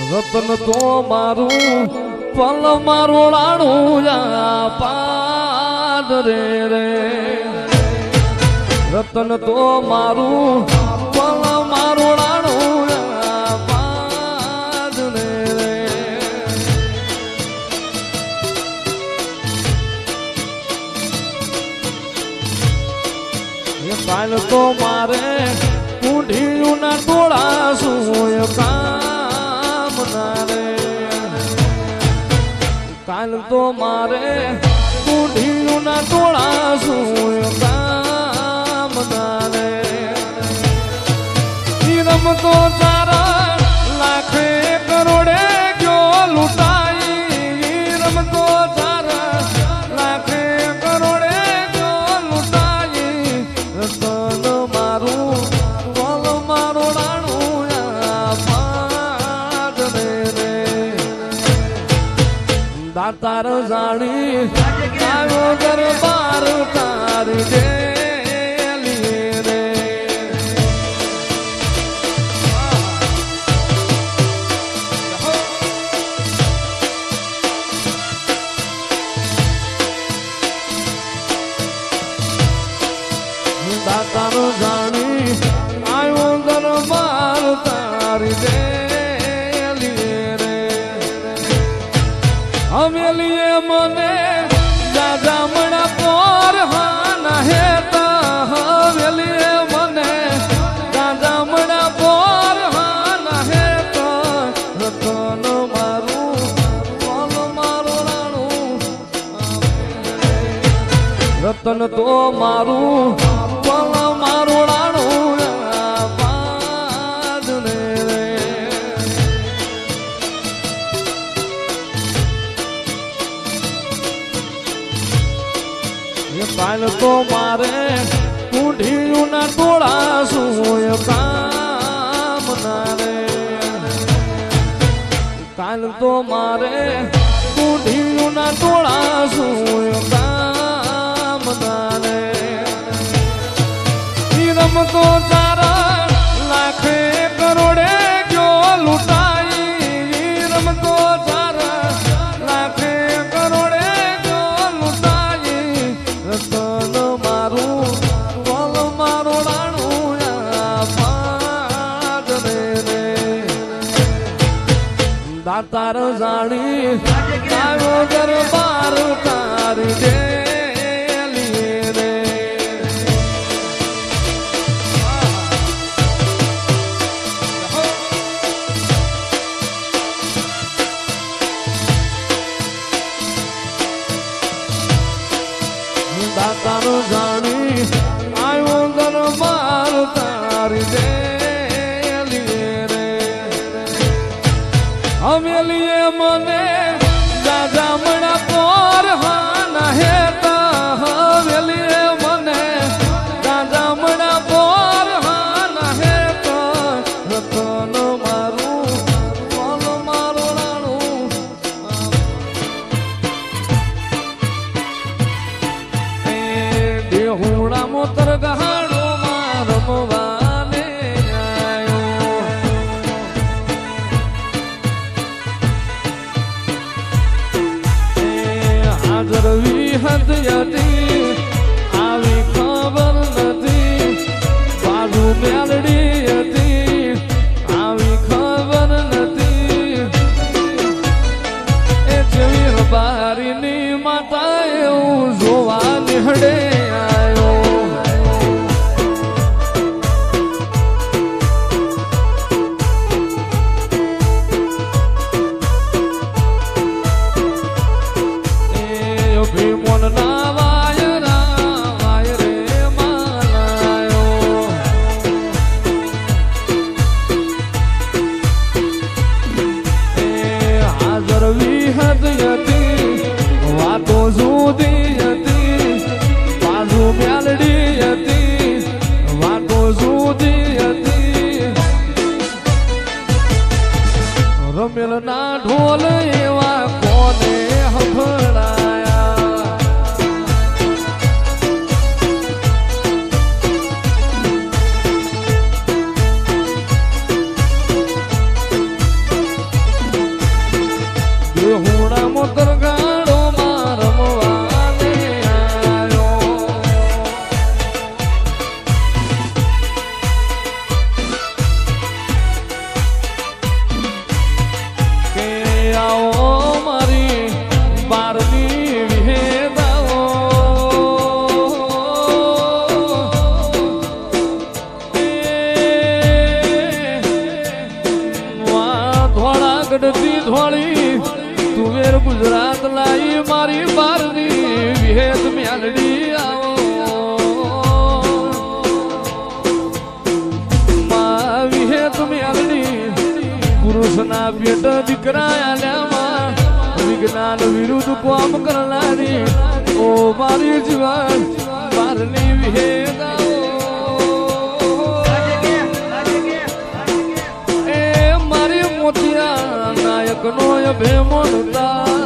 રતન તો મારું પલ મારું રાણું પાદ રે રે રતન તો મારું પલ મારું રાણું પાદ રે રે કાલ તો મારે ઊંઢિયું ના ટોળા શું કામ ના રે કાલ તો મારે ઊંઢિયું ના ટોળા શું કામ ના રે રમતો તારા લાખે કરોડે ગયો લૂંટાઈ રમતો તારા લાખે કરોડે ગયો લૂંટાઈ રતન મારું પલ મારું રાણું પાદ રે રે દાતાર જાણી આવ્યો દરબાર તારી ડેલી રે દાતાર જાણી આવ્યો દરબાર તારી ડેલી રે હવેલીએ મને જાજામણા પોર હાના હેતા હવેલીએ મને જાજામણા પોર હાના હેતા રતન મારું પલ મારું રાણું રતન તો મારું પલ મારું રાણું પાદ રે રે કાલ તો મારે ઊંઢિયું ના ટોળા શું કામ ના રે કાલ તો મારે ઊંઢિયું ના ટોળા શું કામ ના રે રમતો તારા લાખે કરોડે ગયો લૂંટાઈ રમતો તારા લાખે કરોડે ગયો લૂંટાઈ રતન મારું પલ મારું રાણું પાદ રે રે દાતાર જાણી આવ્યો દરબાર તારી ડેલી રે દાતાર જાણી આવ્યો દરબાર તારી ડેલી રે હવેલીએ મને જાજામણા પોર હાના હેતા હવેલીએ મને જાજામણા પોર હાના હેતા રતન મારું પલ મારું રાણું દેહુડા મોતર ગહાડો માં રમવાને આવ્યો હાજર વિહદ હતી આવી ખબર નથી બાજુ મેલડી હતી આવી ખબર નથી એ જેવી રબારીની માતા એવું જોવા નિહડે ભીમોન ના વાય રે માનાયો ગઢથી થોડી તુવેર ગુજરાત લાઈ મારી બારની વિહેત મ્યાલડી આવો માં વિહેત મ્યાલડી પુરુષના પેટ દીકરા આલ્યામાં વિજ્ઞાન વિરુદ્ધ કામ કરનારી ઓ મારી જીવન બારની વિહેત મોતિયા નાયક નો ભેમોનતા